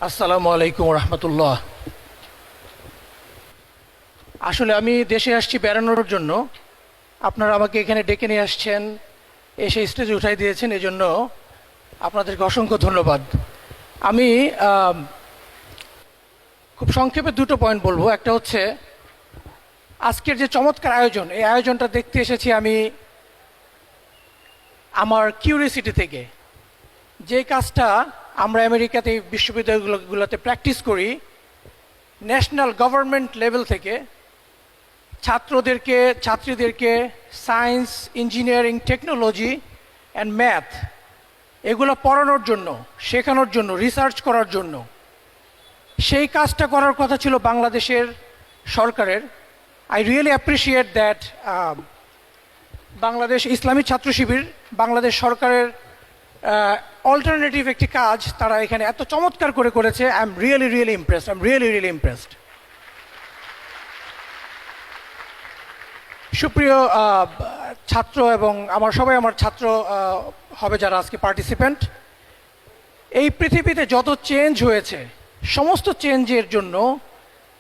আসসালামু আলাইকুম রহমতুল্লাহ। আসলে আমি দেশে আসছি বেড়ানোর জন্য। আপনারা আমাকে এখানে ডেকে নিয়ে আসছেন, এসে স্টেজে উঠাই দিয়েছেন, এই জন্য আপনাদেরকে অসংখ্য ধন্যবাদ। আমি খুব সংক্ষেপে দুটো পয়েন্ট বলবো। একটা হচ্ছে আজকের যে চমৎকার আয়োজন, এই আয়োজনটা দেখতে এসেছি আমি আমার কিউরিয়াসিটি থেকে। যে কাজটা আমরা আমেরিকাতে বিশ্ববিদ্যালয়গুলোতে প্র্যাকটিস করি, ন্যাশনাল গভর্নমেন্ট লেভেল থেকে ছাত্রীদেরকে science, engineering, technology and math এগুলো পড়ানোর জন্য, শেখানোর জন্য, রিসার্চ করার জন্য, সেই কাজটা করার কথা ছিল বাংলাদেশের সরকারের। I really appreciate that Bangladesh ইসলামী ছাত্র শিবির, বাংলাদেশ সরকারের অল্টারনেটিভ একটি কাজ তারা এখানে এত চমৎকার করে করেছে। I am really impressed. সুপ্রিয় ছাত্র এবং আমার ছাত্র হবে যারা আজকে পার্টিসিপেন্ট, এই পৃথিবীতে যত চেঞ্জ হয়েছে সমস্ত চেঞ্জের জন্য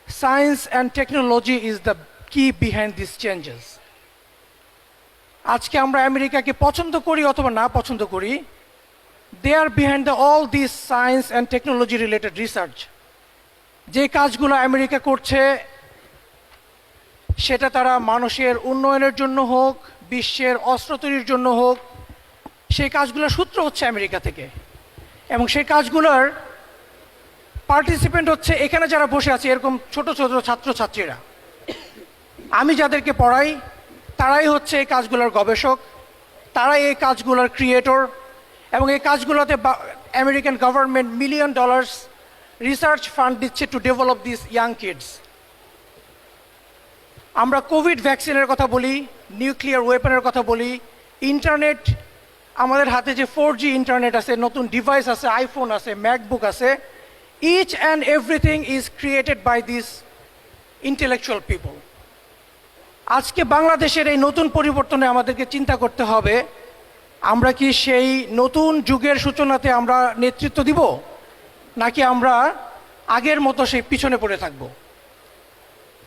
science and technology is the key behind this changes. আজকে আমরা আমেরিকাকে পছন্দ করি অথবা না পছন্দ করি, they are behind the all this science and technology related research. যে কাজগুলো আমেরিকা করছে সেটা তারা মানুষের উন্নয়নের জন্য হোক, বিশ্বের অস্ত্র তৈরির জন্য হোক, সেই কাজগুলোর সূত্র হচ্ছে আমেরিকা থেকে। এবং সেই কাজগুলোর পার্টিসিপেন্ট হচ্ছে এখানে যারা বসে আছে এরকম ছোট ছোট ছাত্রছাত্রীরা। আমি যাদেরকে পড়াই তারাই হচ্ছে এই কাজগুলোর গবেষক, তারাই এই কাজগুলোর ক্রিয়েটর। এবং এই কাজগুলোতে American government $1 million research fund দিচ্ছে to develop this young kids. আমরা কোভিড ভ্যাকসিনের কথা বলি, নিউক্লিয়ার ওয়েপনের কথা বলি, ইন্টারনেট, আমাদের হাতে যে 4G ইন্টারনেট আছে, নতুন ডিভাইস আছে, আইফোন আছে, ম্যাকবুক আছে, each and everything is created by this intellectual people. আজকে বাংলাদেশের এই নতুন পরিবর্তনে আমাদেরকে চিন্তা করতে হবে, আমরা কি সেই নতুন যুগের সূচনাতে আমরা নেতৃত্ব দিব, নাকি আমরা আগের মতো সেই পিছনে পড়ে থাকব।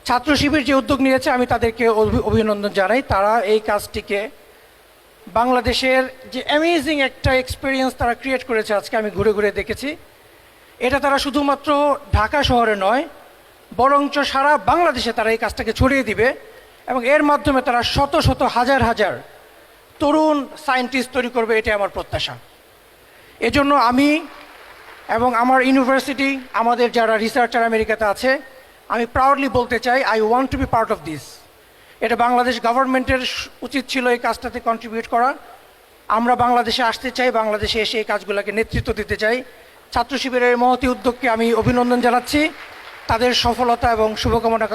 ছাত্র শিবির যে উদ্যোগ নিয়েছে আমি তাদেরকে অভিনন্দন জানাই। তারা এই কাজটিকে বাংলাদেশের যে অ্যামেজিং একটা এক্সপিরিয়েন্স তারা ক্রিয়েট করেছে, আজকে আমি ঘুরে ঘুরে দেখেছি, এটা তারা শুধুমাত্র ঢাকা শহরে নয় বরঞ্চ সারা বাংলাদেশে তারা এই কাজটাকে ছড়িয়ে দিবে। এবং এর মাধ্যমে তারা শত শত হাজার হাজার তরুণ সায়েন্টিস্ট তৈরি করবে, এটাই আমার প্রত্যাশা। এজন্য আমি এবং আমার ইউনিভার্সিটি, আমাদের যারা রিসার্চার আমেরিকাতে আছে, আমি প্রাউডলি বলতে চাই, I want to be part of this. এটা বাংলাদেশ গভর্নমেন্টের উচিত ছিল এই কাজটাতে কন্ট্রিবিউট করা। আমরা বাংলাদেশে আসতে চাই, বাংলাদেশে এসে এই কাজগুলোকে নেতৃত্ব দিতে চাই। ছাত্র শিবিরের মহতী উদ্যোগকে আমি অভিনন্দন জানাচ্ছি, তাদের সফলতা এবং শুভকামনা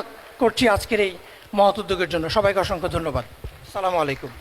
করছি আজকের এই মহৎ উদ্যোগের জন্য। সবাইকে অসংখ্য ধন্যবাদ। আসসালামু আলাইকুম।